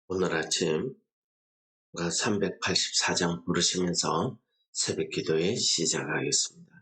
오늘 아침 384장 부르시면서 새벽 기도에 시작하겠습니다.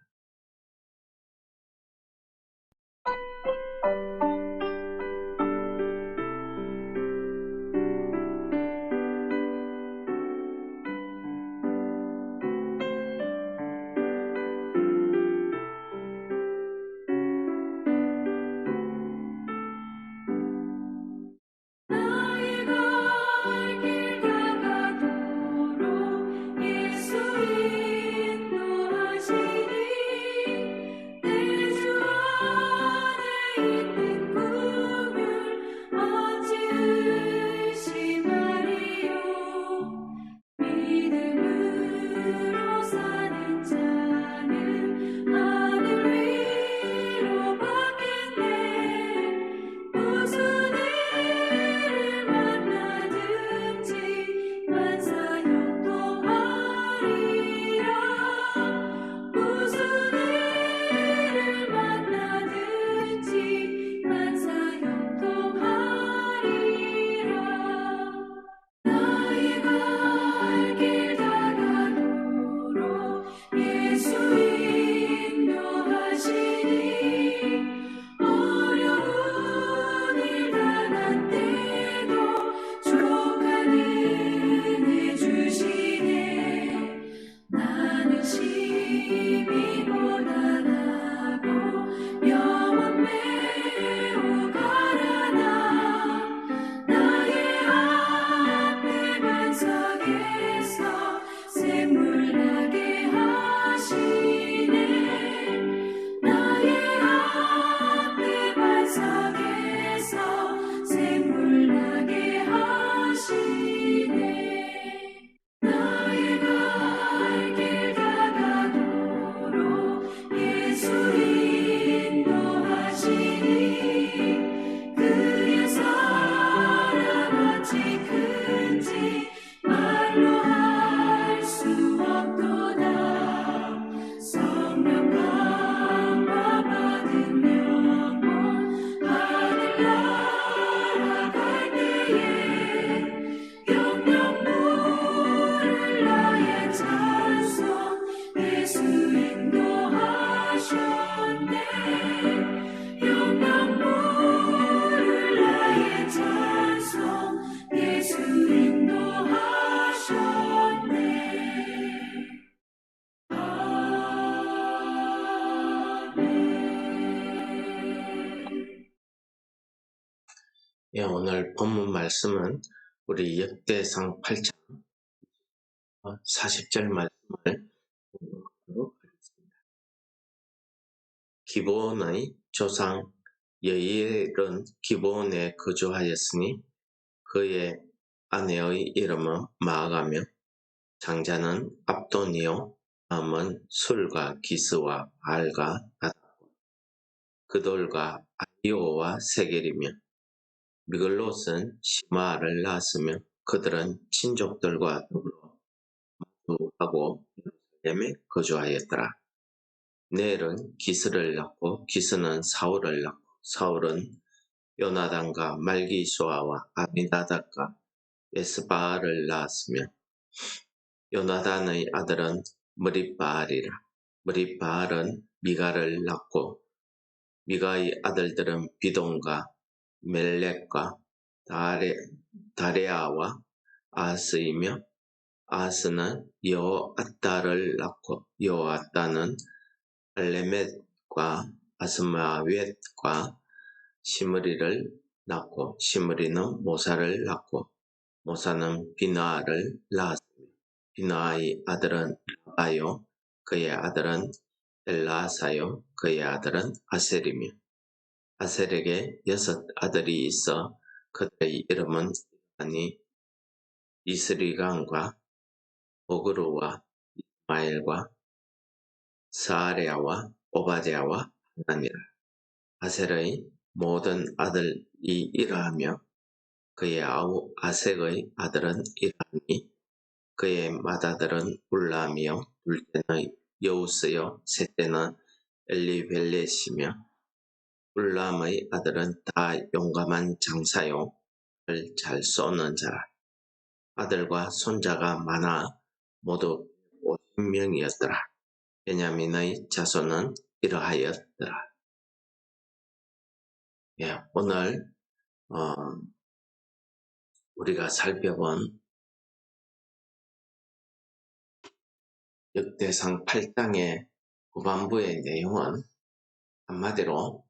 오늘 본문 말씀은 우리 역대상 8장 40절 말씀을 공부하도록 하겠습니다. 기브온의 조상 여이엘은 기브온에 거주하였으니 그의 아내의 이름은 마아가며 장자는 압돈이요 다음은 술과 기스와 바알과 나답과 그돌과 아히오와 세겔이며 미글롯은 시마를 낳았으며 그들은 친족들과 더불어 마주하고 예루살렘에 거주하였더라. 넬은 기스를 낳고 기스는 사울을 낳고 사울은 요나단과 말기수아와 아비나답과 에스바알을 낳았으며 요나단의 아들은 머릿바알이라. 머릿바알은 미가를 낳고 미가의 아들들은 비돈과 멜렉과 다레아와 아스이며 아스는 여호아따를 낳고 여호아따는 알레멧과 아스마웻과 시므리를 낳고 시므리는 모사를 낳고 모사는 비나를 낳았으며 비나의 아들은 라바요 그의 아들은 엘라사요 그의 아들은 아셀이며 아셀에게 6 아들이 있어 그들의 이름은 이스리강과 오그루와 이스마엘과 사아랴와 오바댜와 하나니라. 아셀의 모든 아들이 이러하며 그의 아색의 아들은 이러하니 그의 맏아들은 울람이요 둘째는 여우스요 셋째는 엘리벨렛이며 울람의 아들은 다 용감한 장사요 잘 쏘는 자라. 아들과 손자가 많아 모두 50명이었더라. 베냐민의 자손은 이러하였더라. 예, 오늘 우리가 살펴본 역대상 8장의 후반부의 내용은 한마디로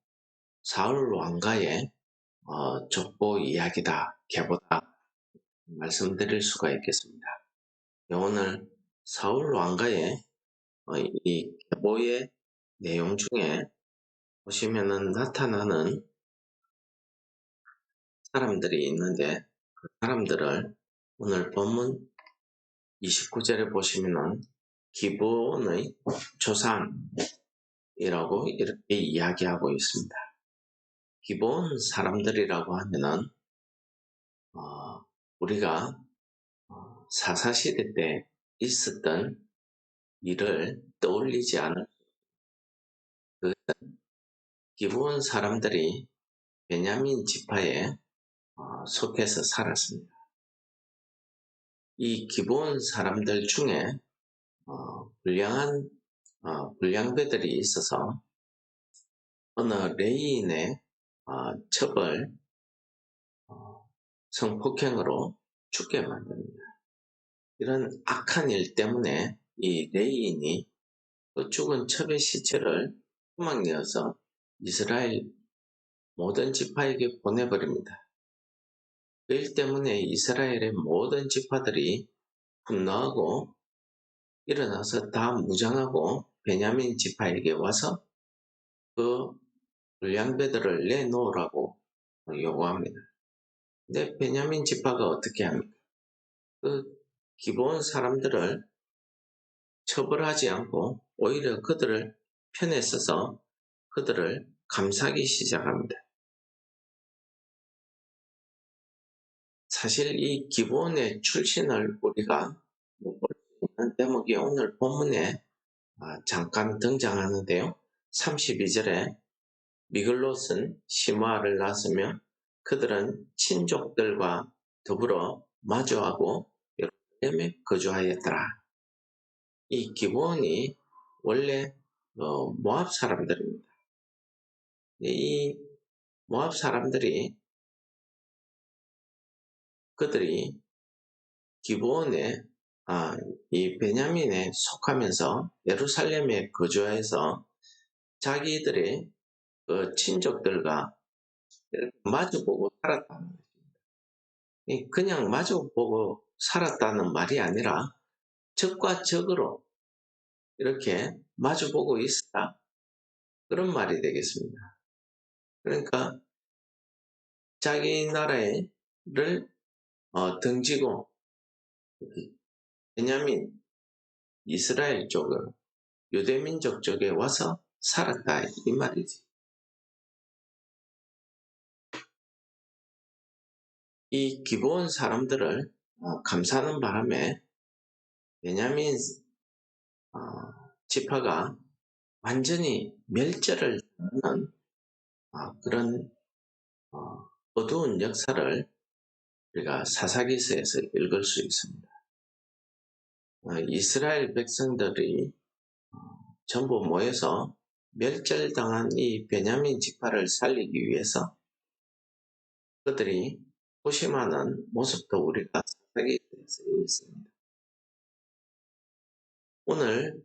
사울 왕가의 족보 이야기다, 계보다 말씀드릴 수가 있겠습니다. 오늘 사울 왕가의 이 계보의 내용 중에 보시면은 나타나는 사람들이 있는데 그 사람들을 오늘 본문 29절에 보시면은 기브온의 조상이라고 이렇게 이야기하고 있습니다. 기브온 사람들이라고 하면은 우리가 사사시대 때 있었던 일을 떠올리지 않을 그 기브온 사람들이 베냐민 지파에 속해서 살았습니다. 이 기브온 사람들 중에 불량한 불량배들이 있어서 어느 레이인의 첩을 성폭행으로 죽게 만듭니다. 이런 악한 일 때문에 이 레이인이 그 죽은 첩의 시체를 토막내어서 이스라엘 모든 지파에게 보내버립니다. 그 일 때문에 이스라엘의 모든 지파들이 분노하고 일어나서 다 무장하고 베냐민 지파에게 와서 그 불량배들을 내놓으라고 요구합니다. 근데 베냐민 지파가 어떻게 합니까? 그 기브온 사람들을 처벌하지 않고 오히려 그들을 편에 서서 그들을 감싸기 시작합니다. 사실 이 기브온의 출신을 우리가 볼 수 있는 대목이 오늘 본문에 잠깐 등장하는데요. 32절에 미글롯은 시므아를 낳았으며 그들은 친족들과 더불어 마주하고 예루살렘에 거주하였더라. 이 기브온이 원래 모압 사람들입니다. 이 모압 사람들이 그들이 기브온에 이 베냐민에 속하면서 예루살렘에 거주해서 자기들의 친족들과 마주보고 살았다는 것입니다. 그냥 마주보고 살았다는 말이 아니라 적과 적으로 이렇게 마주보고 있었다, 그런 말이 되겠습니다. 그러니까 자기 나라를 등지고 베냐민 이스라엘 쪽을 유대민족 쪽에 와서 살았다, 이 말이지. 이 기브온 사람들을 감싸는 바람에 베냐민 지파가 완전히 멸절을 하는 그런 어두운 역사를 우리가 사사기서에서 읽을 수 있습니다. 이스라엘 백성들이 전부 모여서 멸절당한 이 베냐민 지파를 살리기 위해서 그들이 고심하는 모습도 우리가 사사기서에서 읽습니다. 오늘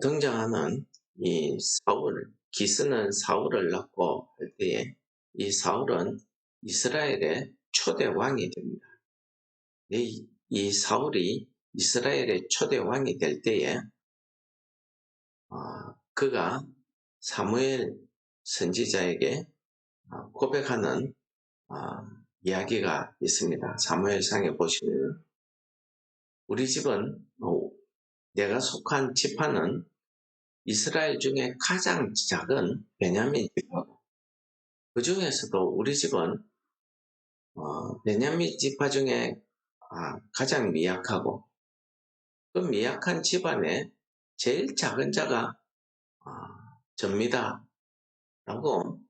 등장하는 이 사울, 기스는 사울을 낳고 할 때에 이 사울은 이스라엘의 초대 왕이 됩니다. 이 사울이 이스라엘의 초대 왕이 될 때에 그가 사무엘 선지자에게 고백하는 이야기가 있습니다. 사무엘상에 보시면 우리 집은 내가 속한 지파는 이스라엘 중에 가장 작은 베냐민 지파고 그 중에서도 우리 집은 베냐민 지파 중에 가장 미약하고 그 미약한 집안에 제일 작은 자가 접니다 라고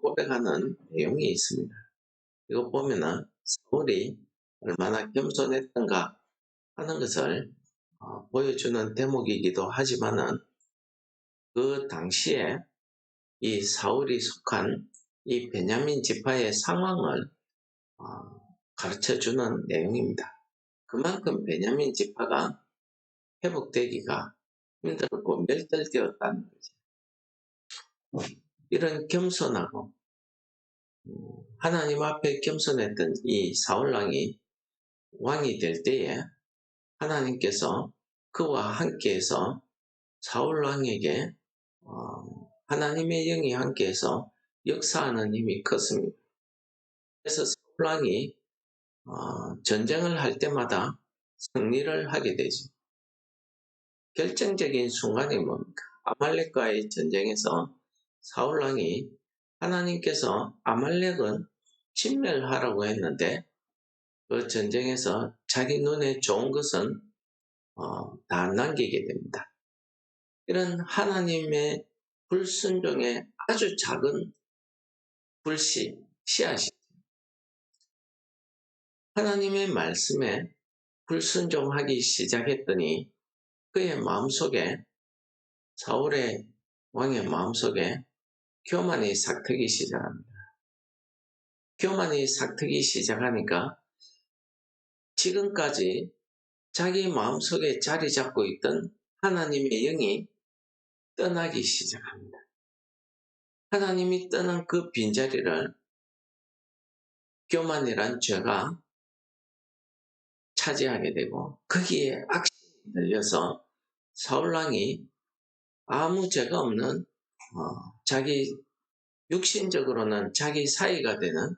고백하는 내용이 있습니다. 이거 보면은 사울이 얼마나 겸손했던가 하는 것을 보여주는 대목이기도 하지만은 그 당시에 이 사울이 속한 이 베냐민 지파의 상황을 가르쳐주는 내용입니다. 그만큼 베냐민 지파가 회복되기가 힘들었고 멸절되었다는 거죠. 이런 겸손하고 하나님 앞에 겸손했던 이 사울왕이 왕이 될 때에 하나님께서 그와 함께해서 사울왕에게 하나님의 영이 함께해서 역사하는 힘이 컸습니다. 그래서 사울왕이 전쟁을 할 때마다 승리를 하게 되죠. 결정적인 순간이 뭡니까? 아말렉과의 전쟁에서 사울왕이 하나님께서 아말렉은 진멸하라고 했는데 그 전쟁에서 자기 눈에 좋은 것은 다 남기게 됩니다. 이런 하나님의 불순종의 아주 작은 씨앗이 하나님의 말씀에 불순종하기 시작했더니 그의 마음속에 사울의 왕의 마음속에 교만이 삭트기 시작합니다. 교만이 삭트기 시작하니까 지금까지 자기 마음속에 자리 잡고 있던 하나님의 영이 떠나기 시작합니다. 하나님이 떠난 그 빈자리를 교만이란 죄가 차지하게 되고 거기에 악심이 들려서 사울왕이 아무 죄가 없는 자기 육신적으로는 자기 사이가 되는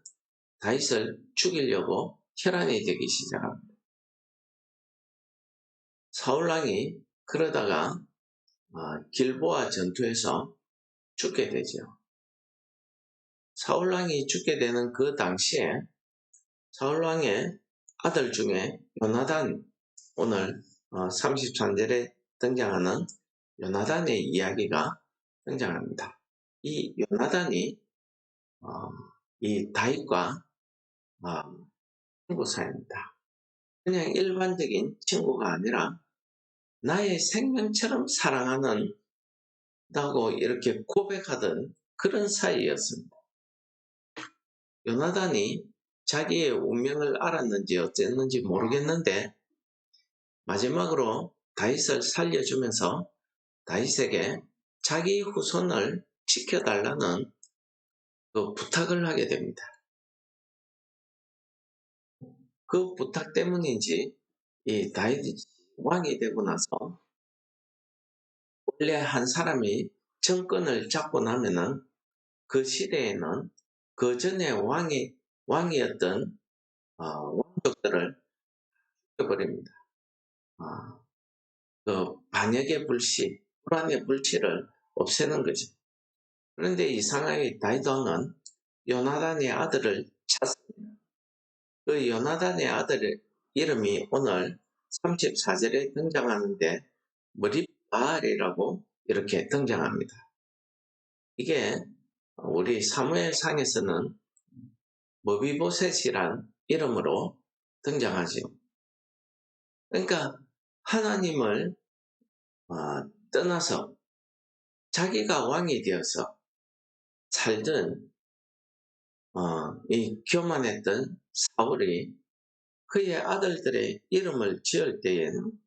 다윗을 죽이려고 혈안이 되기 시작합니다. 사울왕이 그러다가 길보아 전투에서 죽게 되죠. 사울왕이 죽게 되는 그 당시에 사울왕의 아들 중에 요나단, 오늘 33절에 등장하는 요나단의 이야기가 등장합니다. 이 요나단이 이 다윗과 친구 사이입니다. 그냥 일반적인 친구가 아니라 나의 생명처럼 사랑하는 다고 이렇게 고백하던 그런 사이였습니다. 요나단이 자기의 운명을 알았는지 어쨌는지 모르겠는데 마지막으로 다윗을 살려주면서 다윗에게 자기 후손을 지켜달라는 그 부탁을 하게 됩니다. 그 부탁 때문인지 이 다윗이 왕이 되고 나서 원래 한 사람이 정권을 잡고 나면은 그 시대에는 그 전에 왕이었던 왕족들을 죽여버립니다. 그 반역의 불씨, 불안의 불씨를 없애는 거죠. 그런데 이상하게 다윗 왕은 요나단의 아들을 찾습니다. 그 요나단의 아들 이름이 오늘 34절에 등장하는데 머릿바알이라고 이렇게 등장합니다. 이게 우리 사무엘상에서는 머비보셋이란 이름으로 등장하죠. 그러니까 하나님을 떠나서 자기가 왕이 되어서 살던 이 교만했던 사울이 그의 아들들의 이름을 지을 때에는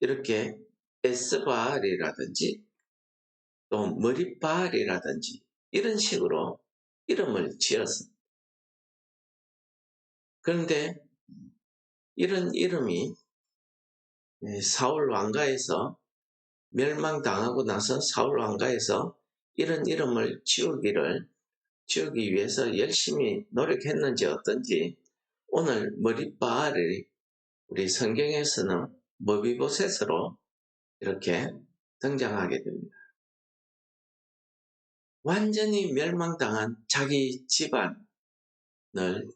이렇게 에스바알이라든지 또 머릿바알이라든지 이런 식으로 이름을 지었습니다. 그런데 이런 이름이 사울 왕가에서 멸망당하고 나서 사울 왕가에서 이런 이름을 지우기 위해서 열심히 노력했는지 어떤지 오늘 머릿바알이 우리 성경에서는 머비보셋으로 이렇게 등장하게 됩니다. 완전히 멸망당한 자기 집안을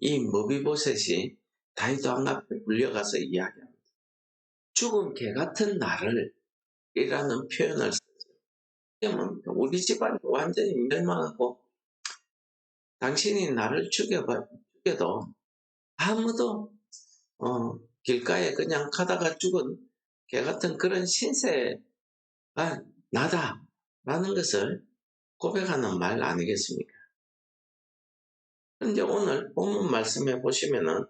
이 머비보셋이 다윗 왕 앞에 불려가서 이야기합니다. 죽은 개 같은 나를 이라는 표현을 쓰죠. 우리 집안이 완전히 멸망하고 당신이 나를 죽여봐 죽여도 아무도 길가에 그냥 가다가 죽은 개 같은 그런 신세가 나다라는 것을 고백하는 말 아니겠습니까? 그런데 오늘 본문 말씀해 보시면은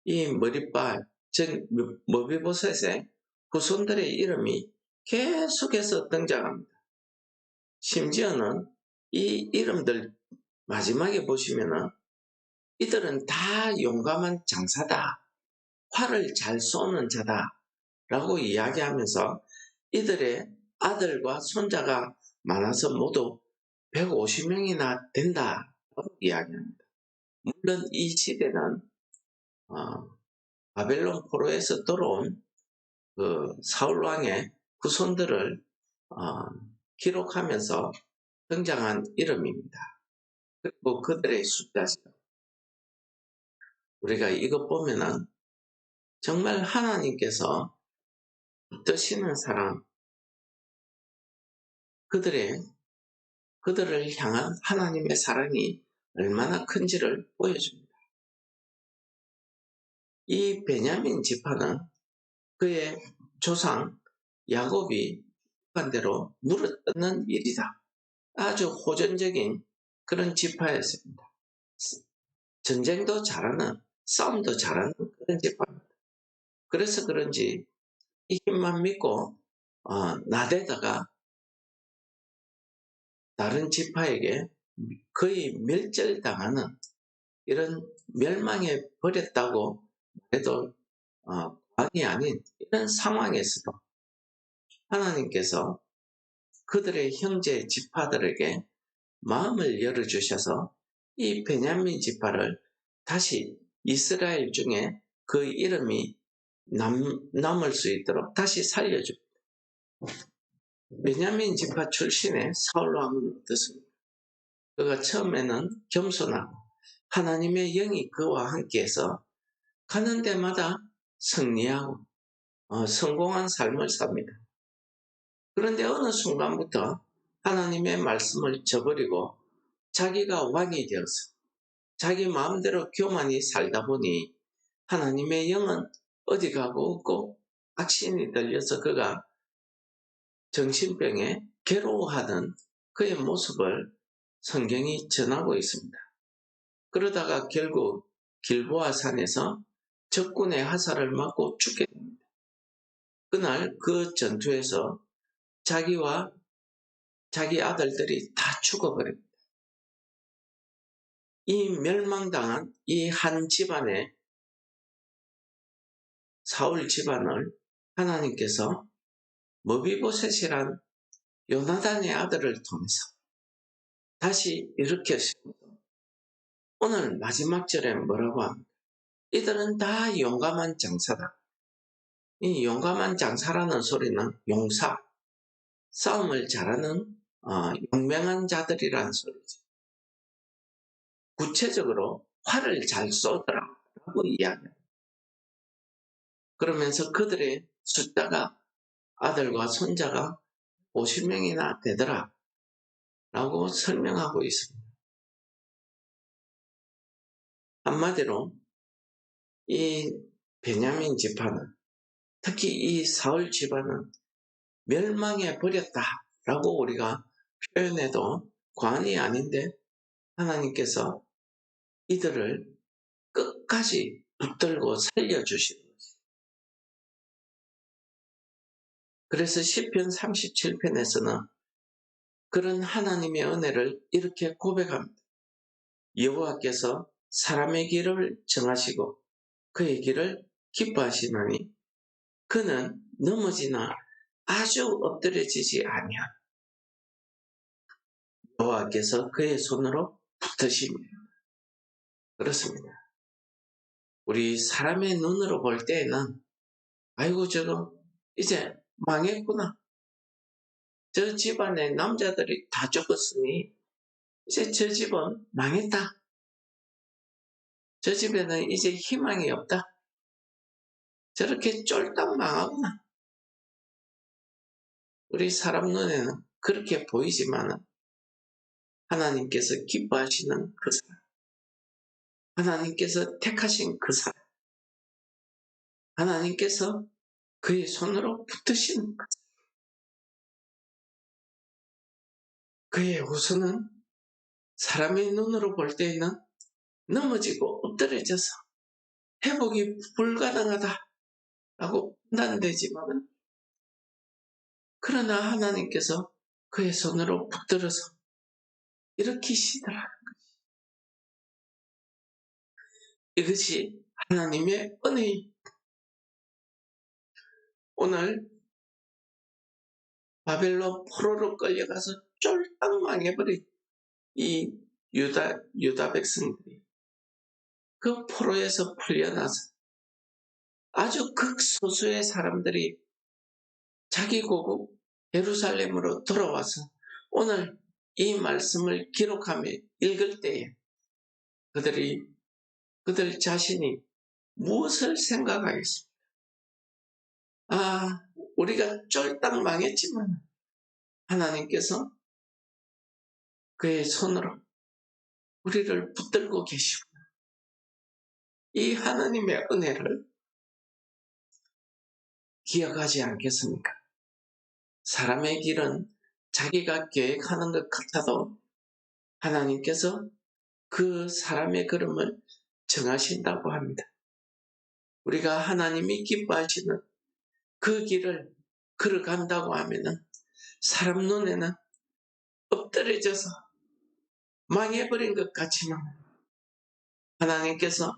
이 머리빨, 즉 머비보셋의 후손들의 이름이 계속해서 등장합니다. 심지어는 이 이름들 마지막에 보시면은 이들은 다 용감한 장사다, 활을 잘 쏘는 자다 라고 이야기하면서 이들의 아들과 손자가 많아서 모두 150명이나 된다라고 이야기합니다. 물론 이 시대는 바벨론 포로에서 들어온 그 사울 왕의 후손들을 기록하면서 등장한 이름입니다. 그리고 그들의 숫자죠. 우리가 이것 보면은 정말 하나님께서 뜻이는 사람, 그들을 향한 하나님의 사랑이 얼마나 큰지를 보여줍니다. 이 베냐민 지파는 그의 조상 야곱이 반대로 물어뜯는 일이다. 아주 호전적인 그런 지파였습니다. 전쟁도 잘하는, 싸움도 잘하는 그런 지파입니다. 그래서 그런지 이 힘만 믿고 나대다가 다른 지파에게 거의 멸절당하는 이런 멸망해 버렸다고 해도 과언이 아닌 이런 상황에서도 하나님께서 그들의 형제 지파들에게 마음을 열어주셔서 이 베냐민 지파를 다시 이스라엘 중에 그 이름이 남을 수 있도록 다시 살려줍니다. 베냐민 지파 출신의 사울 왕은 어떻습니까? 그가 처음에는 겸손하고 하나님의 영이 그와 함께해서 가는 데마다 승리하고 성공한 삶을 삽니다. 그런데 어느 순간부터 하나님의 말씀을 저버리고 자기가 왕이 되어서 자기 마음대로 교만히 살다 보니 하나님의 영은 어디 가고 없고 악신이 들려서 그가 정신병에 괴로워하던 그의 모습을 성경이 전하고 있습니다. 그러다가 결국 길보아 산에서 적군의 화살을 맞고 죽게 됩니다. 그날 그 전투에서 자기와 자기 아들들이 다 죽어버립니다. 이 멸망당한 이 한 집안의 사울 집안을 하나님께서 머비보셋이란 요나단의 아들을 통해서 다시 일으켰습니다. 오늘 마지막 절에 뭐라고 합니까? 이들은 다 용감한 장사다. 이 용감한 장사라는 소리는 용사, 싸움을 잘하는 용맹한 자들이라는 소리죠. 구체적으로 활을 잘 쏘더라라고 이야기합니다. 그러면서 그들의 숫자가 아들과 손자가 50명이나 되더라 라고 설명하고 있습니다. 한마디로 이 베냐민 지파는, 특히 이 사울 집안은 멸망해 버렸다라고 우리가 표현해도 과언이 아닌데 하나님께서 이들을 끝까지 붙들고 살려주시는 거죠. 그래서 시편 37편에서는 그런 하나님의 은혜를 이렇게 고백합니다. 여호와께서 사람의 길을 정하시고 그의 길을 기뻐하시나니 그는 넘어지나 아주 엎드려지지 아니하고 여호와께서 그의 손으로 붙으십니다. 그렇습니다. 우리 사람의 눈으로 볼 때에는 아이고 저거 이제 망했구나. 저 집안의 남자들이 다 죽었으니 이제 저 집은 망했다. 저 집에는 이제 희망이 없다. 저렇게 쫄딱 망하구나. 우리 사람 눈에는 그렇게 보이지만 하나님께서 기뻐하시는 그 사람, 하나님께서 택하신 그 사람, 하나님께서 그의 손으로 붙드시는 것. 그의 후손은 사람의 눈으로 볼 때에는 넘어지고 엎드려져서 회복이 불가능하다라고 판단되지만, 그러나 하나님께서 그의 손으로 붙들어서 일으키시더라. 이것이 하나님의 은혜입니다. 오늘 바벨론 포로로 끌려가서 쫄딱 망해버린 이 유다 백성들이 그 포로에서 풀려나서 아주 극소수의 사람들이 자기 고국 예루살렘으로 돌아와서 오늘 이 말씀을 기록하며 읽을 때에 그들 자신이 무엇을 생각하겠습니까? 우리가 쫄딱 망했지만 하나님께서 그의 손으로 우리를 붙들고 계시고, 이 하나님의 은혜를 기억하지 않겠습니까? 사람의 길은 자기가 계획하는 것 같아도 하나님께서 그 사람의 걸음을 정하신다고 합니다. 우리가 하나님이 기뻐하시는 그 길을 걸어간다고 하면은 사람 눈에는 엎드려져서 망해버린 것 같지만 하나님께서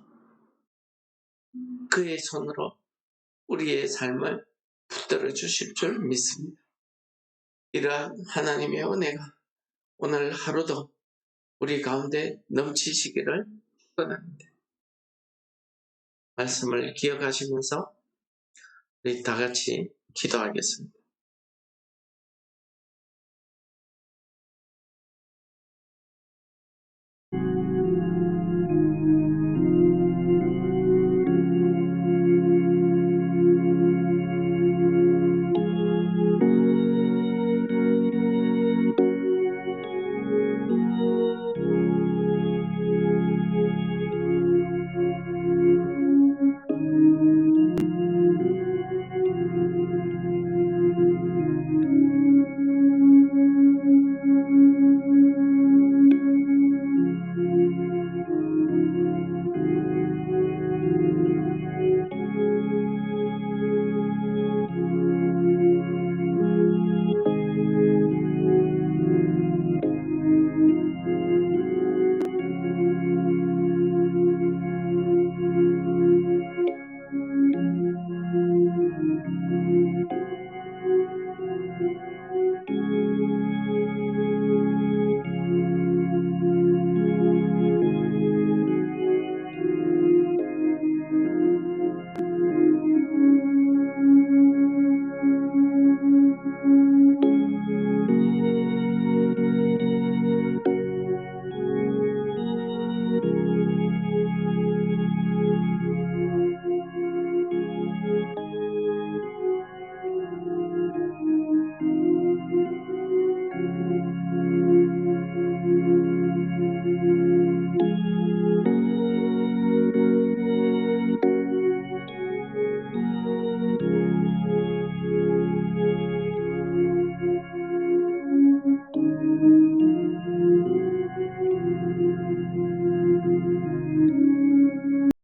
그의 손으로 우리의 삶을 붙들어 주실 줄 믿습니다. 이러한 하나님의 은혜가 오늘 하루도 우리 가운데 넘치시기를 축원합니다. 말씀을 기억하시면서 우리 다 같이 기도하겠습니다.